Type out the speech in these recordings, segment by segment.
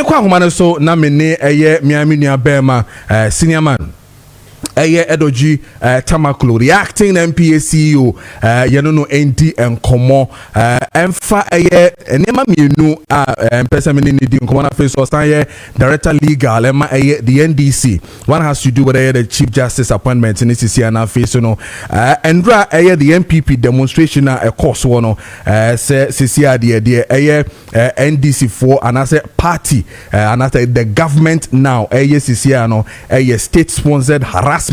kwa homa so na me ne eye miami nua bema senior man Edudzi Tamakloe, the acting NPA CEO, no ND and Komo, Emfa Nema Minu, Pessamini Komona Face or Director Legal, the NDC. One has to do with the Chief Justice appointment in this year and face, and the MPP demonstration, a course one, CCR, NDC for, and I say party, and I say the government now, CCR, state sponsored harassment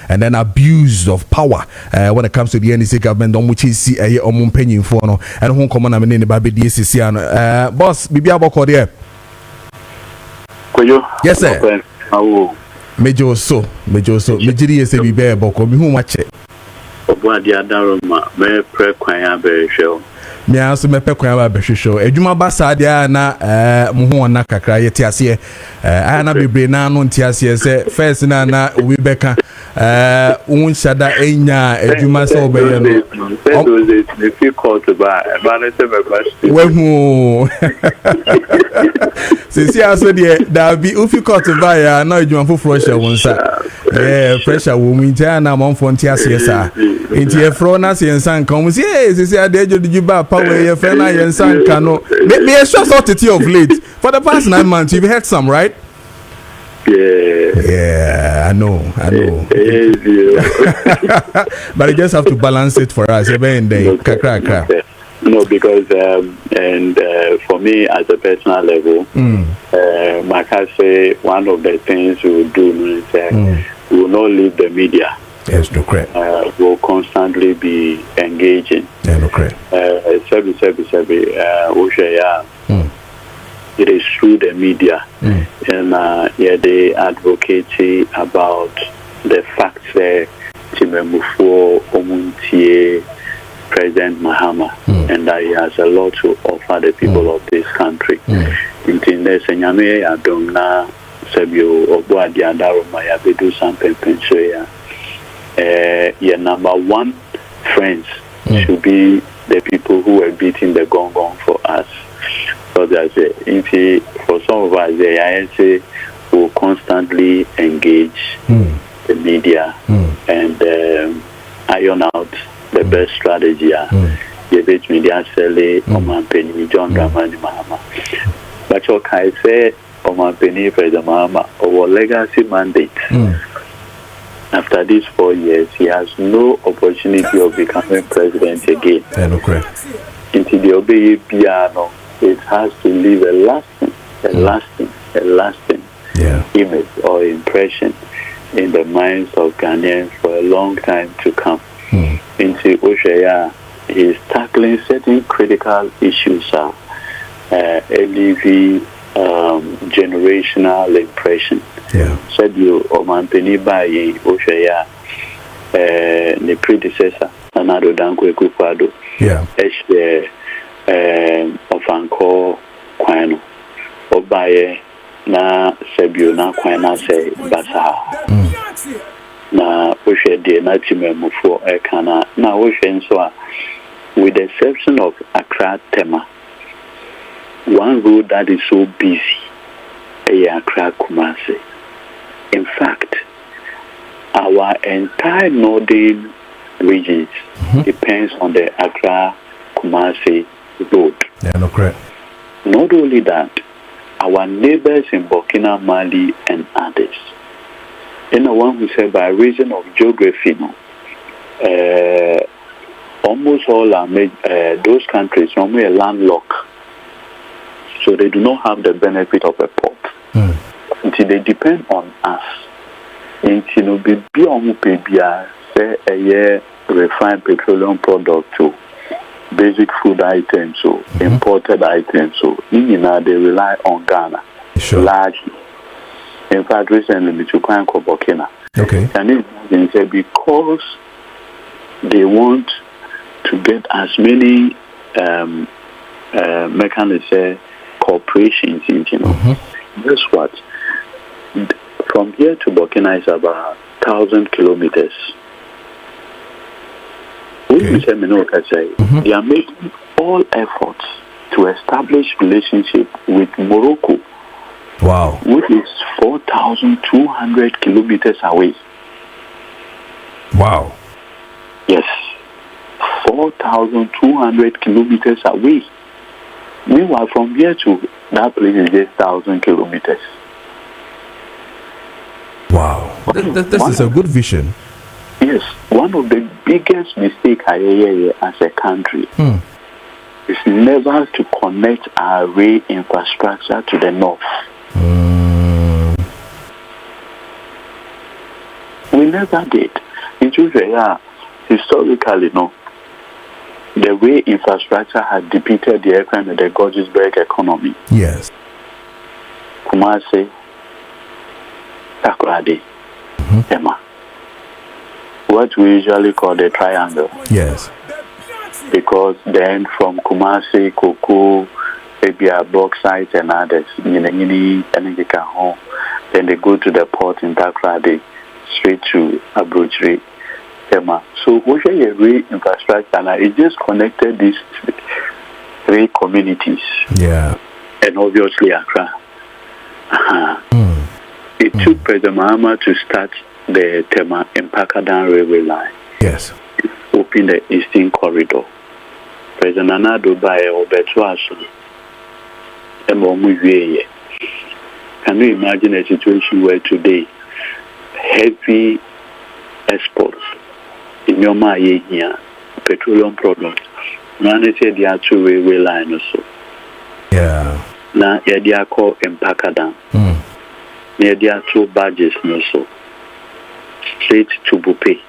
and then abuse of power when it comes to the NDC government, on which is see a penny for no and who come on in the baby DCC boss Bibia Boko there. Yes, sir. Major so Majiri is a baby Boko, me who watch it. Me also me pe kwan ba behwe show edwuma ba sadia na muhu na kakra yeti ase ana bebre na no nti ase se first na we beka unshada enya edwuma so obeye no difficult ba se me question wehu sisi aso de da bi difficult ba ya na edwuma foforo hye wonsa pressure wo mu ntia na monfo nti ase sa enti e fro na se nsan kan mu sisi ade ejodu ba power your friend and son cano. Me a short sortie of late. For the past 9 months, you've had some, right? Yeah, I know. But you just have to balance it for us. No, because for me, at a personal level, like I say, one of the things we will do is we will not leave the media. Yes, no correct. Will constantly be engaging. Yeah, no correct. It is through the media, and they advocate about the facts that Timemufo Omuntie President Mahama, and that he has a lot to offer the people of this country. In Senyame Adomna Sebio Obuadi Adaroma Yabedu Sampen Pensoya. Your number one friends should be the people who are beating the gong for us. So that's it. For some of us, the ISA will constantly engage the media and iron out the best strategy. The best media selling Oman Penny John Dramani Mahama. But what can I say? Oman Penny President Mahama, our legacy mandate. After these 4 years, he has no opportunity of becoming president again. Until the obey piano, it has to leave a lasting image or impression in the minds of Ghanaians for a long time to come. Into Oshaya, he is tackling certain critical issues, LEV, generational impression. Said you Oman Penny by Oshaya, the predecessor, Anado Danko Kupado, of Anko Quano, Obaye, na Sebio, na Quana say Basa, na Osha de Natimemo for Ekana, na Osha so, with the exception of Accra Tema, one road that is so busy, Accra Kumasi. In fact, our entire northern regions depends on the Accra Kumasi road. Not only that, our neighbors in Burkina, Mali, and others. And the one who said by reason of geography, almost all are those countries normally landlocked, so they do not have the benefit of a port. Until they depend on us. Until we be on say a year refined petroleum product to basic food items, so imported items, so they rely on Ghana largely. In fact, recently we took Burkina. And it say because they want to get as many mechanics corporations in, guess what? From here to Burkina is about 1,000 kilometers. They are making all efforts to establish relationship with Morocco Wow. Which is 4,200 kilometers away. Wow. Yes. 4,200 kilometers away. Meanwhile, from here to that place is just 1,000 kilometers. Wow. This is a good vision. Yes. One of the biggest mistakes I hear as a country is never to connect our rail infrastructure to the north. We never did. Historically, no. The way infrastructure has depleted the aircraft and the Gettysburg economy. Yes. Kumasi, Takrade, Emma. What we usually call the triangle. Yes. Because then from Kumasi, Koko, Ebia, Bauxite and others, then they go to the port in Takrade, straight to Abuja. So we have a rail infrastructure and it just connected these three communities. Yeah. And obviously Accra. It took President Mahama to start the Tema Mpakadan railway line. Yes. Open the Eastern Corridor. President Nana Dubai or Betuaso. Can you imagine a situation where today heavy exports in your here, petroleum products, said there are two railway lines also. Yeah. Now, they are called Mpakadan. There are two badges also. Straight to Bupe.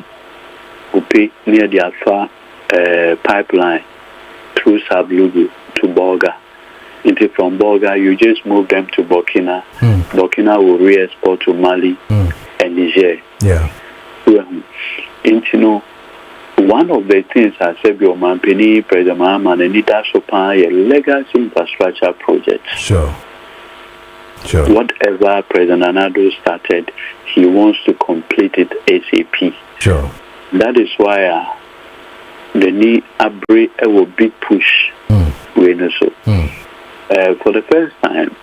Bupe near the Alpha pipeline through Sablugu to Bolga. Into from Bolga, you just move them to Burkina. Burkina will re-export to Mali and Niger. Yeah. One of the things I said, your man, Penny, President Mahama, and Nita Sopan, a legacy infrastructure project. Sure. Whatever President Anado started, he wants to complete it ASAP. Sure. That is why the need a big push. For the first time,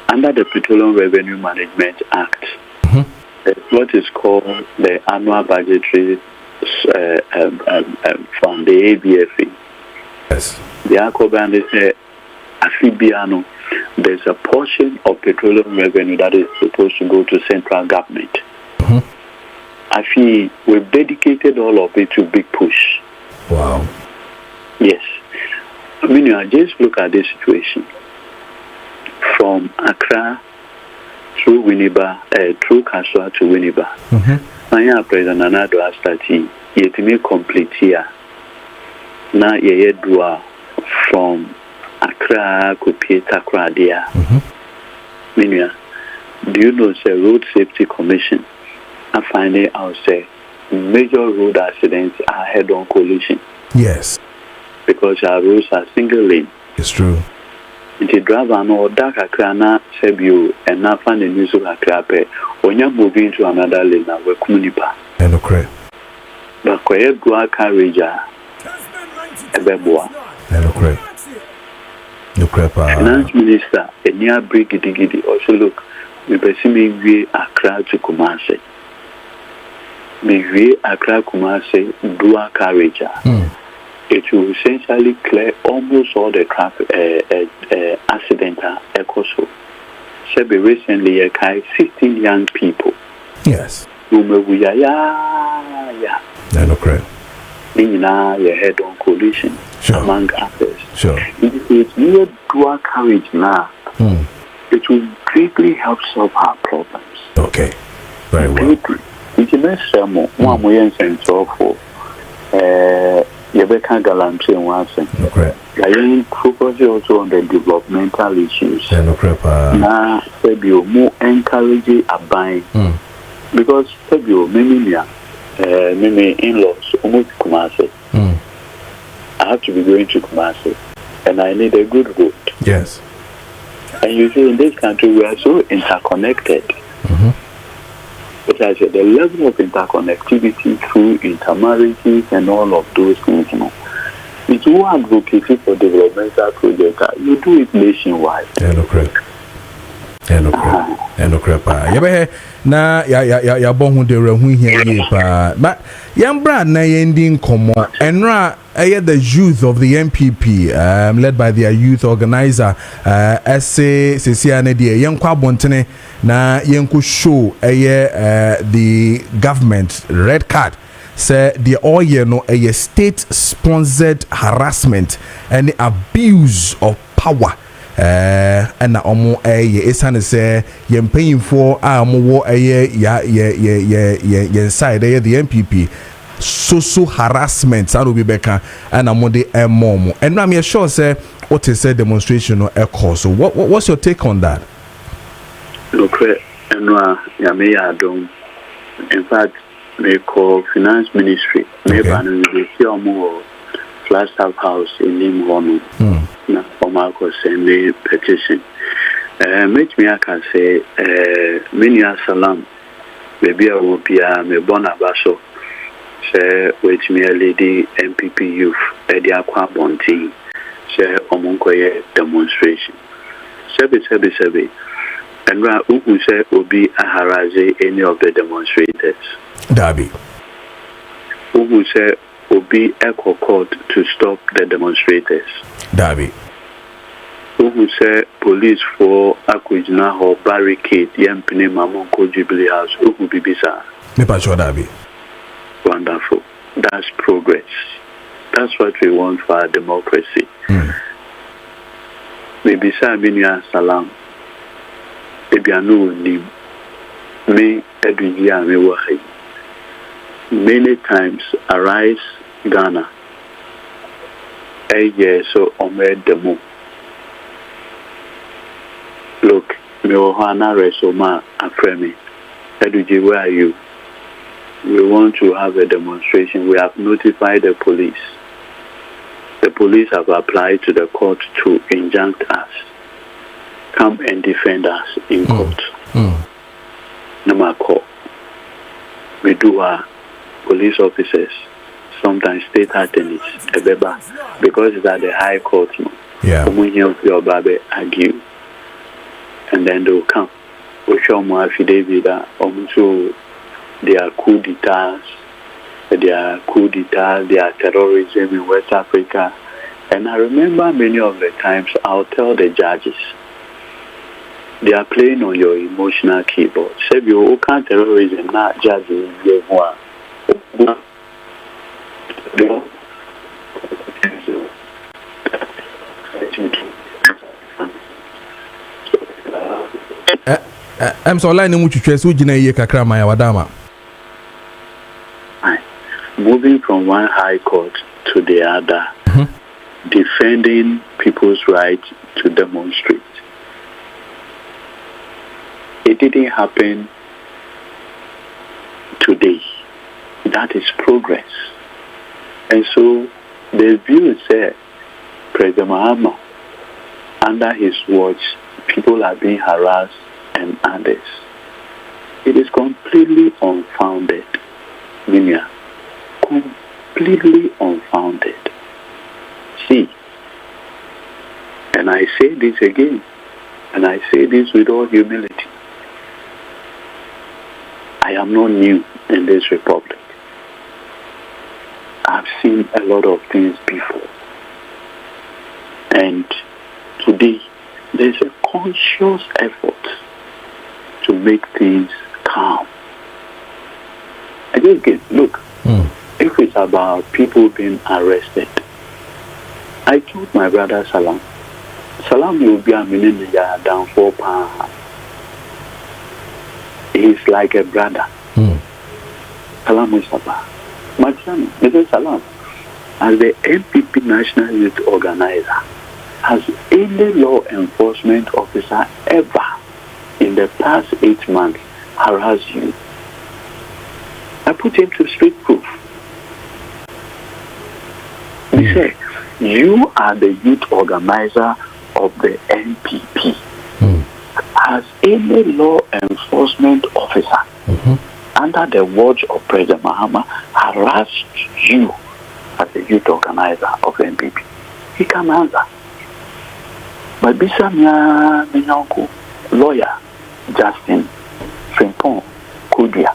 under the Petroleum Revenue Management Act, what is called the annual budgetary from the ABFE. Yes. The Akoband is Afibiano. There's a portion of petroleum revenue that is supposed to go to central government. I feel we've dedicated all of it to big push. Wow. Yes. I mean, just look at this situation. From Accra through Winneba, through Kaswa to Winneba. Now, President Anado has started, yet to make complete here. Now, you do from Accra, Kupi, Takradia. Do you know the Road Safety Commission? I find it out say major road accidents are head-on collision. Yes. Because our roads are single lane. It's true. The driver no dark Accra Sebu and now find the news of Accra. When you're moving to another lane, we're Kumunipa. And okay. But quiet go carriage Ebeboa. And okay. Finance Minister, a near big giddy also look. We perceive we Accra to Kumasi. We Accra Kumasi dual carriage. It will essentially clear almost all the traffic accidental ecoso. Sebi recently, 16 young people. Yes. Yeah. And okay. Your head-on collision. Sure. Among others. Sure. If it's near dual carriage now, it will greatly help solve our problems. Okay. Very well. It's a mess. One way and so forth. Yebeka Galantre and Watson. Okay. I focus also on the developmental issues. And okay. Now, Fabio more encouraging a buying. Because Fabio, Mimi in-laws, almost Kumasi. I have to be going to Kumasi, and I need a good road. Yes. And you see, in this country, we are so interconnected. But I said, the level of interconnectivity through intermarriages and all of those things, If you advocate for developmental projects, you do it nationwide. Yabe na ya bohu de rehu hia pa but yambra na yending komo enra the youth of the NPP led by their youth organizer SA Cecilia de yenkwa bontene na yenku show the government red card say the oil no a state sponsored harassment and abuse of power and omo esane say yem paying for omo inside the NPP social harassment and be beka and amode mom and I'm sure say what is a demonstration or a cause. So what's your take on that? Look, in fact, we call finance ministry. Maybe we see more Flagstaff House in Limhono. Na Omako send the petition. Make me I can say many salam. Maybe I will be me bona baso. Say which me a lady NPP youth Eddie appointing. Say omunkoye demonstration. Sebi. And who say will be a harass any of the demonstrators. Darby. Who say will be echo court to stop the demonstrators. Darby. Who say police for Akujina or barricade Yempine Mamonko Jubilee House. Who be bisa? Me pa sure Darby. Wonderful. That's progress. That's what we want for our democracy. Maybe Sabinia Salam. Maybe I know him. Me Edudzi me wahi. Many times arise Ghana. So omed demo. Look, me ohana resoma afremi. Edudzi, where are you? We want to have a demonstration. We have notified the police. The police have applied to the court to injunct us. Come and defend us in court. Namako. We do our police officers, sometimes state attorneys, because it's at the high court. Yeah. Argue. And then they'll come. We show more affidavit to their coup d'etats, their terrorism in West Africa. And I remember many of the times I'll tell the judges, they are playing on your emotional keyboard. Say you can't terrorism, not judges. I'm so line in which you choose Ujina Kakra Maya Wadama. Moving from one high court to the other, defending people's right to demonstrate. It didn't happen today. That is progress. And so the view said President Mahama, under his watch, people are being harassed and others. It is completely unfounded. Minya, completely unfounded. See, and I say this again, and I say this with all humility. I am not new in this republic. I've seen a lot of things before. And today, there's a conscious effort to make things calm. Again, look, if it's about people being arrested, I told my brother Salam will be a minute down 4 pounds. He's like a brother. Salam Mustafa. Mr. Salam, as the NPP National Youth Organizer, has any law enforcement officer ever in the past 8 months harassed you? I put him to street proof. He said, you are the youth organizer of the NPP. Has any law enforcement officer under the watch of President Mahama harassed you as a youth organizer of NPP? He can answer. But Bisamia Minyonko, lawyer, Justin Frimpong Kudia,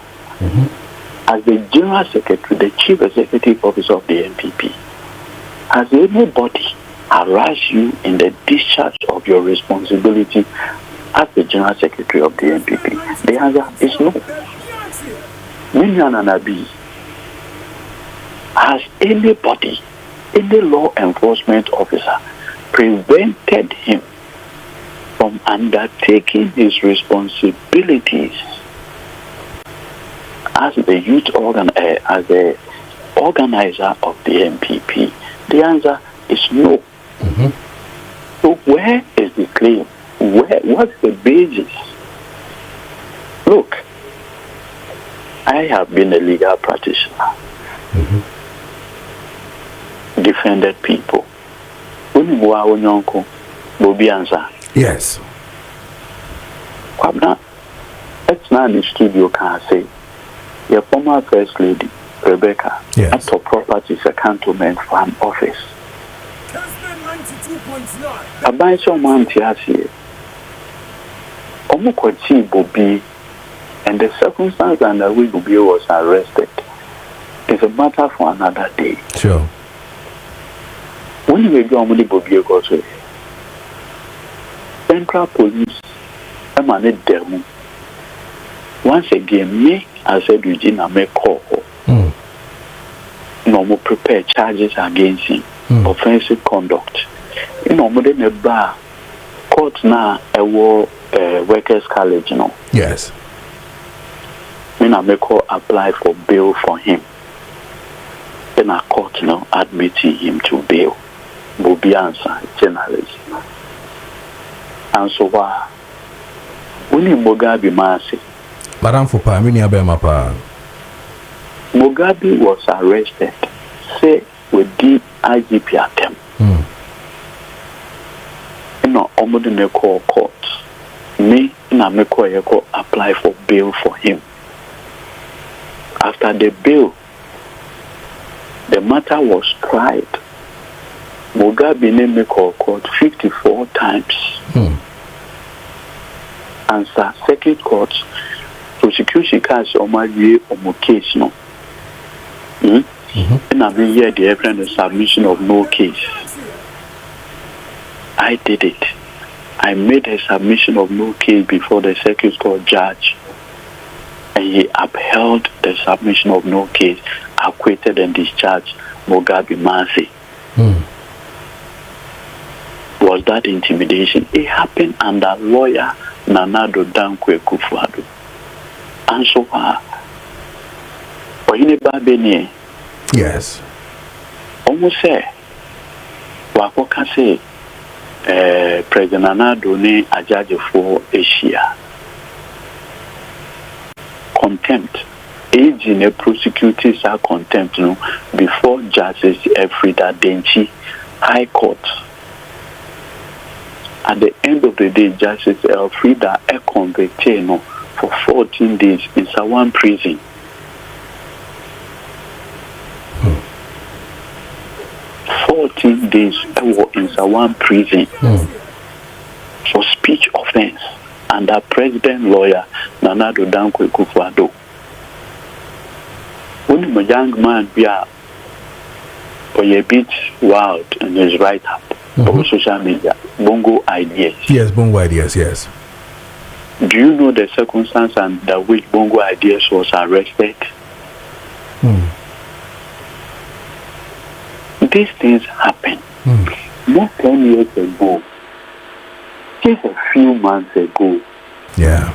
as the General Secretary, the Chief Executive Officer of the NPP, has anybody harassed you in the discharge of your responsibility as the General Secretary of the NPP? The answer is no. Minian Anabi, has anybody, any law enforcement officer, prevented him from undertaking his responsibilities as the as the organizer of the NPP? The answer is no. So where is the claim? What's the basis? Look, I have been a legal practitioner, defended people. Yes. Let's not in the studio can say your former First Lady, Rebecca, yes, to properties a cantonment for an office. A bunch of Mantiasi, Omukoti Bobi, and the circumstance under which Bobi was arrested is a matter for another day. Sure. When you go on with Bobi goes away, Central Police emanate them. Once again, me as Edudzi na make call. No more prepare charges against him. Offensive conduct. You know, more than a bar court now a war workers college, you know. Yes. When I make call apply for bail for him. Then a court now admitting him to bail. Bobi answer journalist. And so when Mugabe Masi, Madam Fupa, Mugabe was arrested, say with the IGP attempt. You know, Omodine call court. Me, na me call apply for bail for him. After the bail, the matter was tried. Mugabe name call court 54 times. And second court, prosecution case on my case no. And I've been here the evidence submission of no case. I did it. I made a submission of no case before the circuit court judge, and he upheld the submission of no case, acquitted and discharged Mugabe Masi. Was that intimidation? It happened under lawyer Nanado Dankwe Kufuado. And so far, yes. Almost say, Wakoka say, President Nanado ne a judge for Asia. Contempt. Age in a prosecutors are contempt no, before Justice Frida Denchi, High Court. At the end of the day, Justice Frida convicted no, for 14 days in Sawan prison. Hmm. 14 days in Sawan prison for speech offense under President lawyer Nanado Dankwe Kufuado. When a young man be a bit wild in his write-up on social media, Bongo ideas. Yes, Bongo ideas, yes. Do you know the circumstance under which Bongo ideas was arrested? These things happen. Not 10 years ago, just a few months ago. Yeah.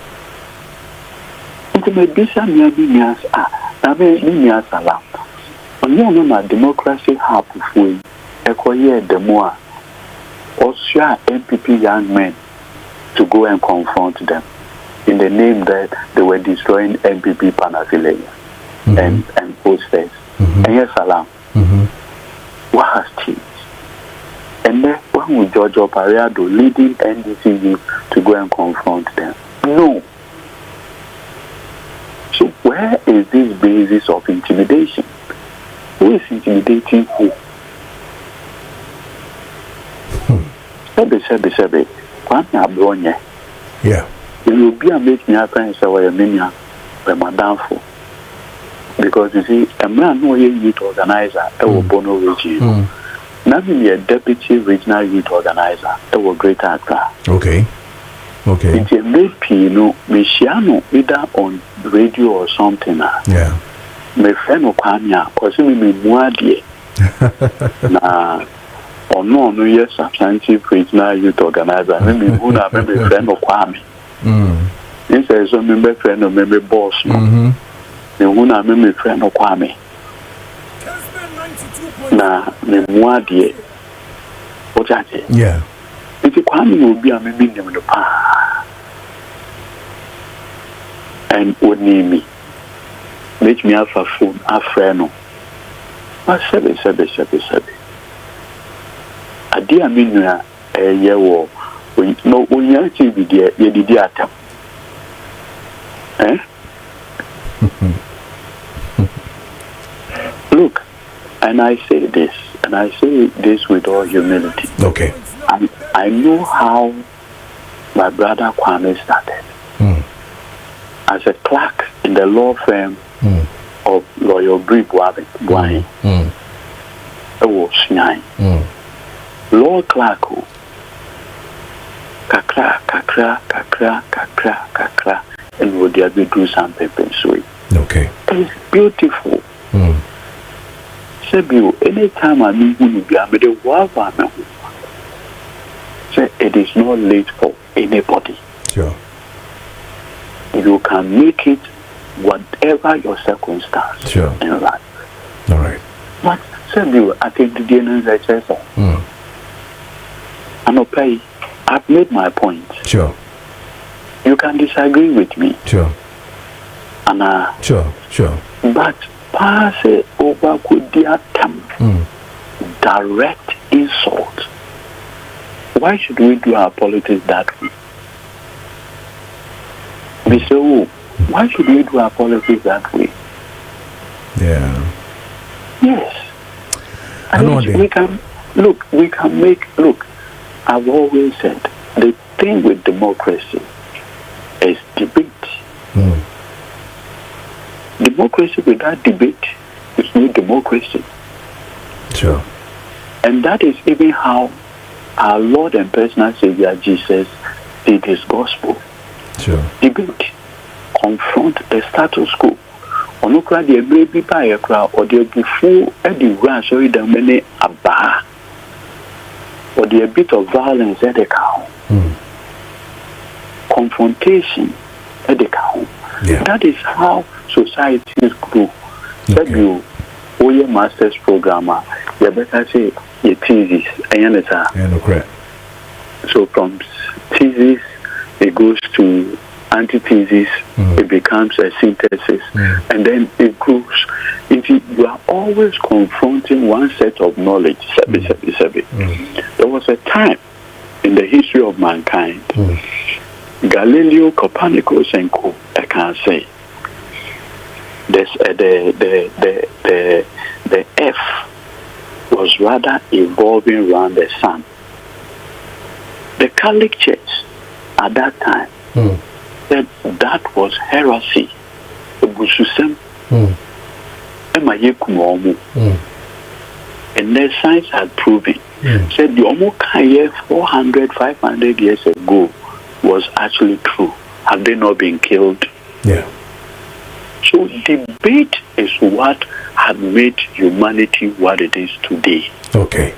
Democracy halfway, the more Austria NPP young men to go and confront them in the name that they were destroying NPP paraphernalia and posters. And yes, salam. What has changed? And then when we judge Opariado leading NDC youth to go and confront them? No. So where is this basis of intimidation? Who is intimidating who? Sebe. Kwame Abronye. Yeah. You will be a make me a friend, so I am by Madame. Because you see, a man who is youth organizer, Bono region. Now be a deputy regional youth organizer, Greater Accra. Okay. It's a maybe, Michiano, either on radio or something. Yeah. My friend Okwanya, because me Muadie. Na no yes substantive regional youth organizer. Me who na me friend Okwame. This is some member friend or member boss. Me who na me friend Okwame. Na me Muadie. Ochache. Yeah. It's a Kwame will be a maybe name the pa. And would name me. Make me have a phone, a friend. But seven. A dear minua, a year war. When you actually be there, you did the attempt. Look, and I say this with all humility. Okay. I know how my brother Kwame started. As a clerk in the law firm of Lawyer Buahi. It was 9. Law clerk, kakra, and would there be do some papers with. Okay. It's beautiful. Sebu, anytime I meet you, be a middle say it is not late for anybody. Sure. You can make it whatever your circumstance in life. All right. But Sebu, I think the DNA I say so. I'm okay. I've made my point. Sure. You can disagree with me. Sure. And sure. But pass it over could direct insult. Why should we do our politics that way? Mr. Why should we do our politics that way? Yeah. Yes. We can make I've always said the thing with democracy is debate. Democracy without debate is no democracy. Sure. And that is even how our Lord and personal Savior Jesus did his gospel. Sure. Debate. Confront the status quo. Onokra the baby by a crowd or the bufu at the grand sorry the many abba or the bit of violence at the cow. Confrontation at the cow. Yeah. That is how societies grow. That you your master's programmer, you better say your thesis. So from thesis it goes to antithesis, it becomes a synthesis, and then it grows. You are always confronting one set of knowledge. There was a time in the history of mankind, Galileo, Copernicus, and co. I can say the Earth was rather evolving around the sun. The Catholic Church at that time said that was heresy. And the science had proven said the Omoka 400, 500 years ago was actually true. Have they not been killed? Yeah. So debate is what had made humanity what it is today. Okay.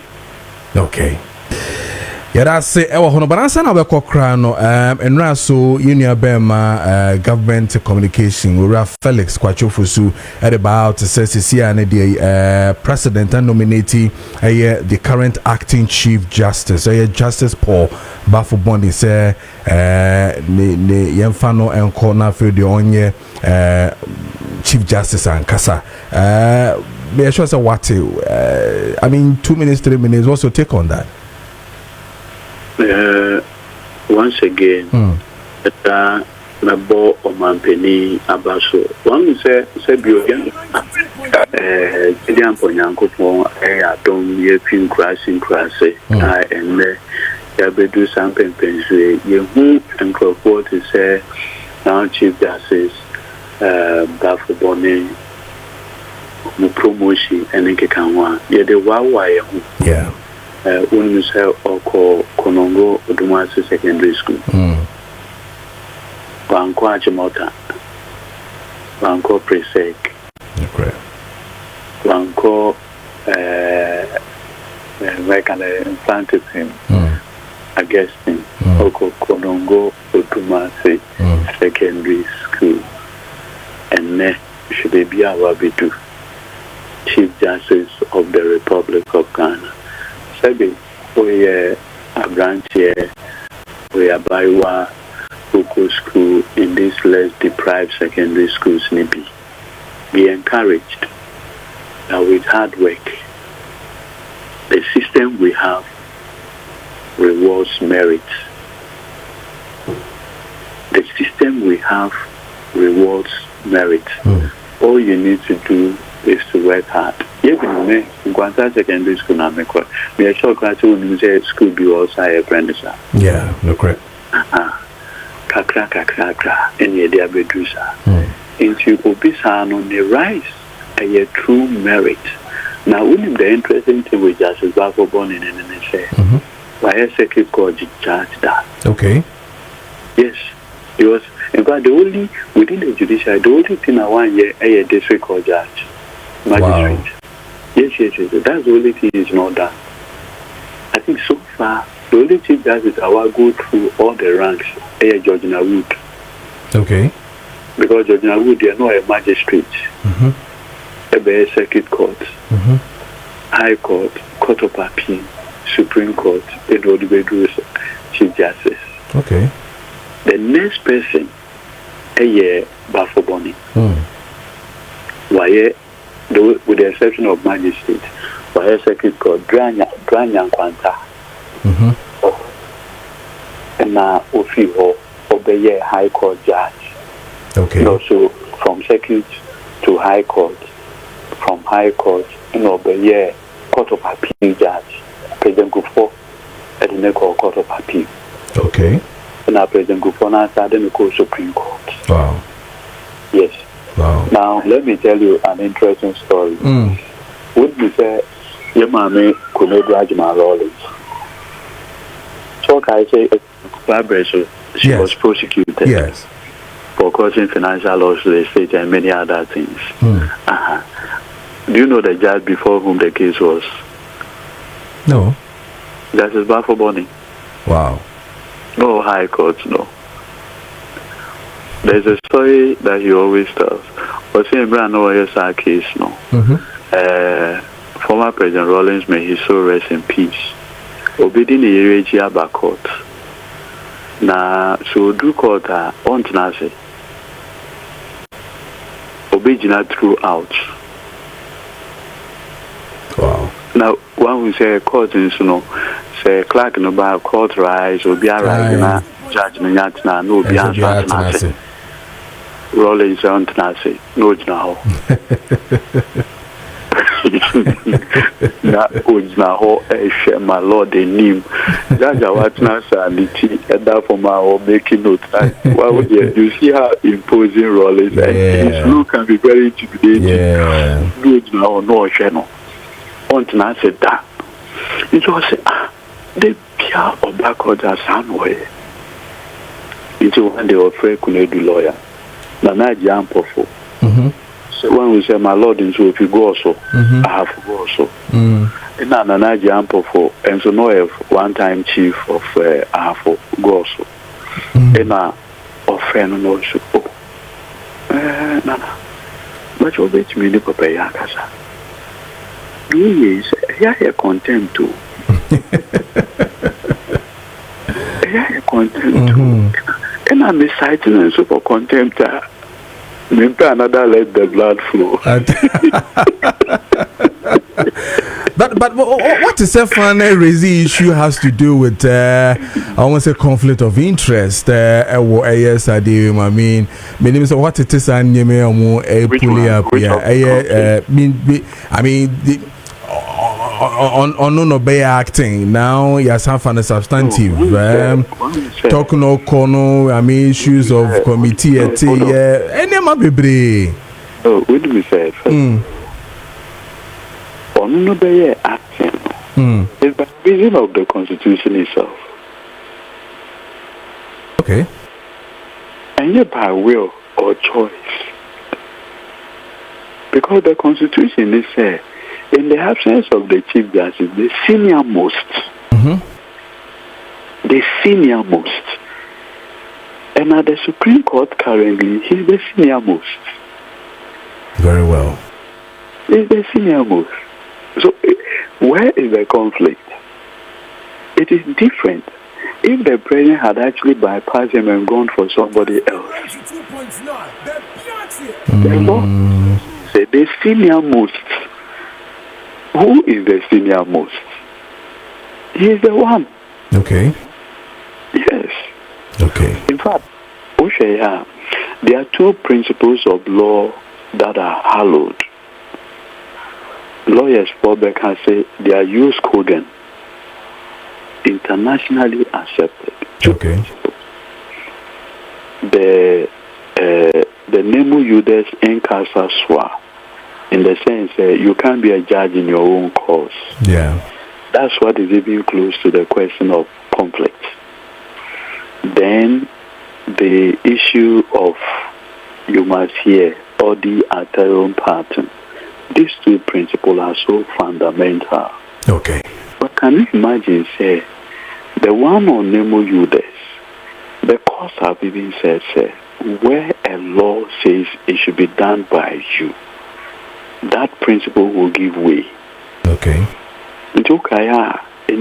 Yada say ewa hono banansa na we kokra no enra so union bema government communication we Felix Kwachofosu at about says here and the president and nominee the current acting chief justice Justice Baffoe Bonnie say ne yemfano enko na fe de onye chief justice and kasa be sure say what I mean 2 minutes 3 minutes what's your take on that? Once again, Nabo Omampeni Abaso. One say Biogan Dian Ponyanko, I don't yet feel crashing crassy. I and Yabedu Sampen Pensue, you and Crawford to say now Chief Justice Baffoe Bonnie promotion and Nkekanwa. Yet the Wawa, yeah. When you say Oko Konongo Odumasi Secondary School. Banco Ajimota, Banco Presec, Banco implanted him against him, Oko Konongo Odumasi Secondary School, and ne should be our Bidu, Chief Justice of the Republic of Ghana. Sebi, we are a branch here, we are by local school in these less deprived secondary schools maybe be encouraged that with hard work the system we have rewards merit. The system we have rewards merit. All you need to do is to work hard. Even me, secondary school now, me a short class when say school be also a apprentice. Yeah, no correct. Kakra, and ye dear Bedusa. Into Obisa on the rise, a true merit. Now, when the interesting thing with Justice Baffoe Bonnie and say, why a second court judge that? Okay. Yes, it was, in fact, the only, within the judiciary, the only thing I want here, a district court judge, magistrate. Wow. Yes, that's the only thing is not done. I think so far, the only thing that is our go through all the ranks, Georgina Wood. Okay. Because Georgina Wood, they are not a magistrate. A circuit court, High Court, Court of Appeal, Supreme Court, Edudzi, Chief Justice. Okay. The next person, Baffoe Bonnie. Why, with the exception of magistrate, why circuit court, Dranya Kwanta. And now Ofiho obey High Court judge. Okay. And also from circuit to High Court, from High Court and obey Court of Appeal judge. President Gufo at the Court of Appeal. Okay. And now President Gufo now started the Supreme Court. Wow. Yes. Wow. Now let me tell you an interesting story. Would you say your mommy could not Rajma Rollins? So I say she was prosecuted for causing financial loss to the state and many other things. Do you know the judge before whom the case was? No. Justice Baffoe Bonnie. Wow. No High Court, no. There's a story that he always tells. Was in Brand OSR case, no. Former President Rawlings, may his soul rest in peace. Obedient the area back court. Na so do court on Tenase. Obedient throughout. Wow. Now one will say court in Suno, say clerk no bar court rise, or be a rise na judgment na no be answer. Rawlings on Tenase, no now. Na ojna ho my lord the name jaja watna sanity and that for my making note. Why would you see how imposing Rawlings and his look can be very intimidating. No no channel on to said that it was the pia or back order somewhere into when they were afraid could do lawyer na jump for when we say my lord into if you go also I have to go also and now Nana jump for and so no have one time chief of I have to go also and now offend no so Nana but you bet me the papa yakasa yes here content too here content too and I'm excited and super contempt maybe another let the blood flow. But what is a fundraising issue has to do with I want to say conflict of interest? Yes, I do. I mean, what it is, I mean, on no be acting now. Yes, have a substantive talking no corner. I mean, issues of committee. Any baby. Oh, what do we say? On no be acting. It's the reason of the Constitution itself. Okay. And yet by will or choice. Because the Constitution is said, in the absence of the Chief Justice, the senior most, the senior most, and at the Supreme Court currently, he's the senior most. Very well. He's the senior most. So, where is the conflict? It is different. If the president had actually bypassed him and gone for somebody else, the law said the senior most. Who is the senior most? He is the one. Okay. Yes. Okay. In fact, there are two principles of law that are hallowed. Lawyers for can say they are use cogent, internationally accepted. Okay. The nemo iudes in causa sua, in the sense you can't be a judge in your own cause. Yeah. That's what is even close to the question of conflict. Then the issue of you must hear or the aterum partem. These two principles are so fundamental. Okay. But can you imagine, say, the one on nemo iudes, the courts have even said, where a law says it should be done by you, that principle will give way. Okay. In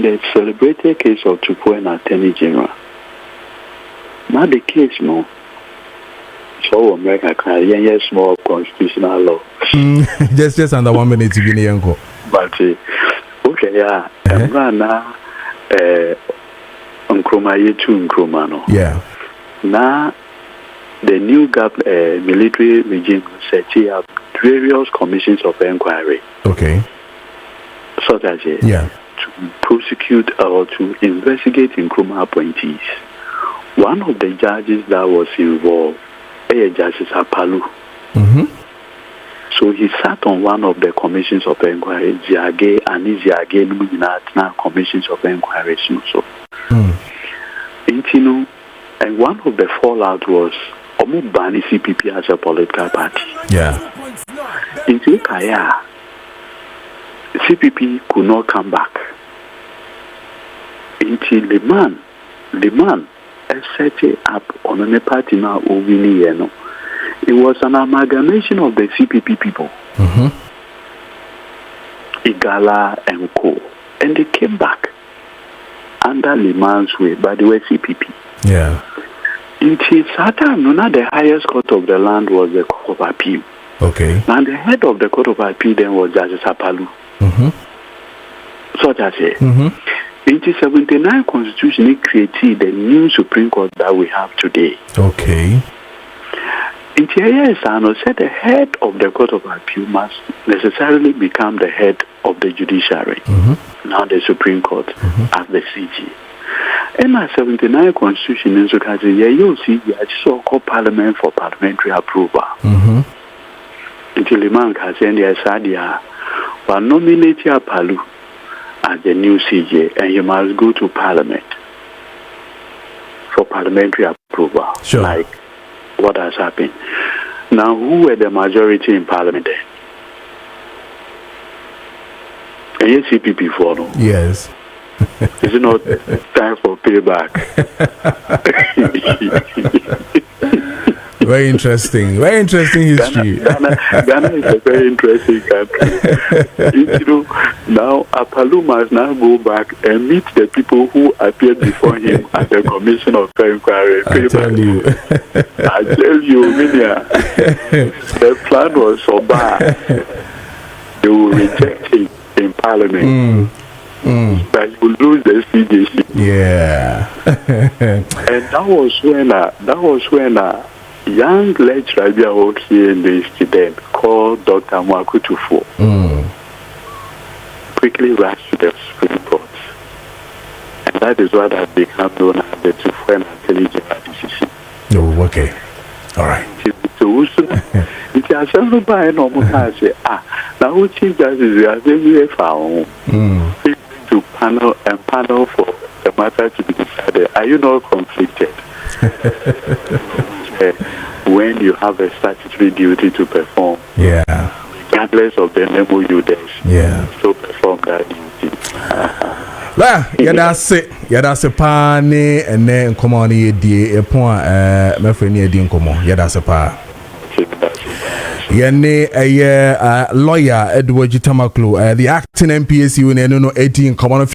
the celebrated case of Tupu and Attorney General, now the case, no, so America can small constitutional law. just under 1 minute to be near. But now, yeah. Now, the new military regime set up various commissions of inquiry. Okay. Such as to prosecute or to investigate Nkrumah appointees. One of the judges that was involved, Justice Apalu. So he sat on one of the commissions of inquiry, Ziage and Ziage Numinatna commissions of inquiry. And one of the fallout was Omu Bani CPP as a political party. Yeah. Into Kaya, CPP could not come back. Until the man set it up on a party now over. It was an amalgamation of the CPP people, Igala and Co. And they came back under Liman's way, but they were CPP. Yeah. Until Saturn, the highest court of the land was the Court of Appeal. Okay. And the head of the Court of Appeal then was Justice Apalu. So that's it. In the 79 Constitution, it created the new Supreme Court that we have today. Okay. In the said the head of the Court of Appeal must necessarily become the head of the judiciary. Now the Supreme Court as the CG. In the 79 Constitution, in you'll see the so-called Parliament for parliamentary approval. Until the man has said the Sadia, but nominate Apalu as the new CJ, and you must go to Parliament for parliamentary approval. Sure. Like what has happened. Now, who were the majority in Parliament then? And you CPP for no? Yes. Is it not time for payback? Very interesting. Very interesting history. Ghana is a very interesting country. Now Apalu must now go back and meet the people who appeared before him at the Commission of Inquiry. I tell you, Minia, the plan was so bad. They will reject him. in Parliament. That you lose the CJC. Yeah. And that was when a young lecturer here in the student called Dr. Mwakutufo quickly rushed to the Supreme Court. And that is what has become known as the Tufuena decision. Oh, okay. All right. So, it has several by normal say, now which Chief Justice we are very found to panel for the matter to be decided. Are you not conflicted? When you have a statutory duty to perform, regardless of the MOU days, still perform that duty. Well, that's a pani and then come on here, dear, a point, my friend, near Dinkomo, that's a pa. Yene a lawyer, Edudzi Tamakloe, the acting NPA, 18 common